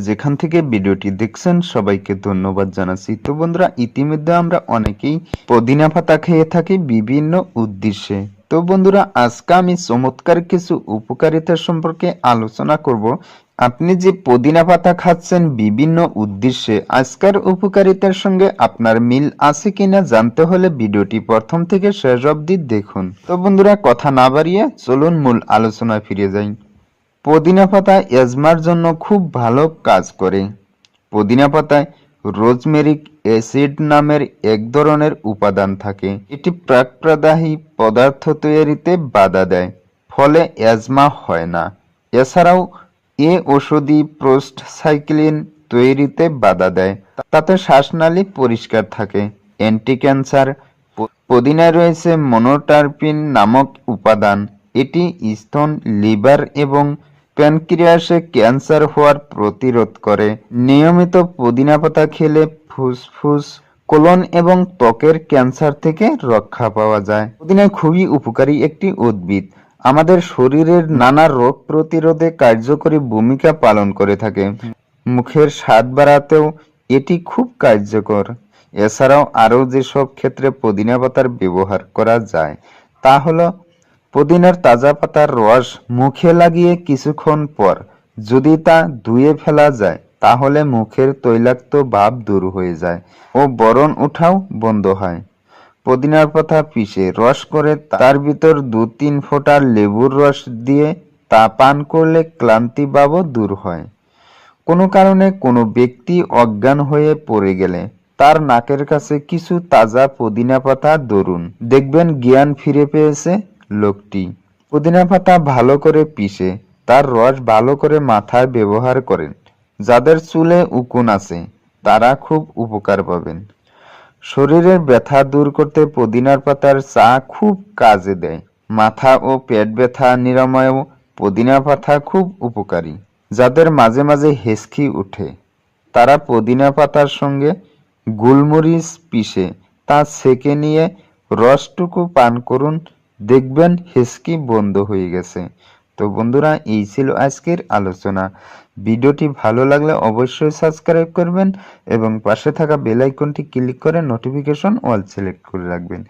যেখান থেকে ভিডিওটি দেখছেন সবাইকে ধন্যবাদ জানাচ্ছি। তো বন্ধুরা, ইতিমধ্যে আমরা অনেকেই পুদিনা পাতা খেয়ে থাকি বিভিন্ন উদ্দেশ্যে। তো বন্ধুরা, আজকে আমি চমৎকার কিছু উপকারিতা সম্পর্কে আলোচনা করব। আপনি যে পুদিনা পাতা খাচ্ছেন বিভিন্ন উদ্দেশ্যে, আজকের উপকারিতার সঙ্গে আপনার মিল আছে কিনা জানতে হলে ভিডিওটি প্রথম থেকে শেষ অবধি দেখুন। তো বন্ধুরা, কথা না বাড়িয়ে চলুন মূল আলোচনায় ফিরে যাই। পুদিনা পাতা অ্যাজমার জন্য খুব ভালো কাজ করে। পুদিনা পাতায় রোজমেরিক অ্যাসিড নামের এক ধরনের উপাদান থাকে। এটি প্রাকপ্রদাহী পদার্থ তৈরিতে বাধা দেয়, ফলে অ্যাজমা হয় না। এছাড়াও এ ওষুধি প্রোস্টাসাইক্লিন তৈরিতে বাধা দেয়, তাতে শ্বাসনালী পরিষ্কার থাকে। Anti cancer. পুদিনায় রয়েছে মনোটারপিন নামক উপাদান। এটি স্তন, লিভার এবং প্যানক্রিয়াসে ক্যান্সার হওয়ার প্রতিরোধ করে। নিয়মিত পুদিনা পাতা খেলে ফুসফুস, কোলন এবং ত্বকের ক্যান্সার থেকে রক্ষা পাওয়া যায়। পুদিনা খুবই উপকারী একটি উদ্ভিদ, আমাদের শরীরের নানা রোগ প্রতিরোধে কার্যকরী ভূমিকা পালন করে থাকে। মুখের স্বাদ বাড়াতেও এটি খুব কার্যকর। এছাড়াও আরও যেসব ক্ষেত্রে পুদিনা পাতার ব্যবহার করা যায় তা হলো, পুদিনার তাজা পাতার রস মুখে লাগিয়ে কিছুক্ষণ পর যদি তা ধুয়ে ফেলা যায় তাহলে মুখের তৈলাক্ত ভাব দূর হয়ে যায় ও ব্রণ ওঠাও বন্ধ হয়। পুদিনার পাতা পিষে রস করে তার ভিতর 2-3 ফোঁটা লেবুর রস দিয়ে তা পান করলে ক্লান্তি ভাবও দূর হয়। কোনো কারণে কোনো ব্যক্তি অজ্ঞান হয়ে পড়ে গেলে তার নাকের কাছে কিছু তাজা পুদিনা পাতা ধরুন, দেখবেন জ্ঞান ফিরে পেয়েছে লোকটি। পুদিনা পাতা ভালো করে পিষে তার রস ভালো করে মাথায় ব্যবহার করেন। যাদের চুলে উকুন আছে তারা খুব উপকার পাবেন। শরীরের ব্যথা দূর করতে পুদিনার পাতার চা খুব কাজে দেয়। মাথা ও পেট ব্যথা নিরাময়েও পুদিনা পাতা খুব উপকারী। যাদের মাঝে মাঝে হেঁচকি ওঠে তারা পুদিনা পাতার সঙ্গে গোলমরিচ পিষে তা ছেঁকে নিয়ে রসটুকু পান করুন, দেখবেন হেঁচকি বন্ধ হয়ে গেছে। তো বন্ধুরা, এই ছিল আজকের আলোচনা। ভিডিওটি ভালো লাগলে অবশ্যই সাবস্ক্রাইব করবেন এবং পাশে থাকা বেল আইকনটি ক্লিক করে নোটিফিকেশন অল সিলেক্ট করে রাখবেন।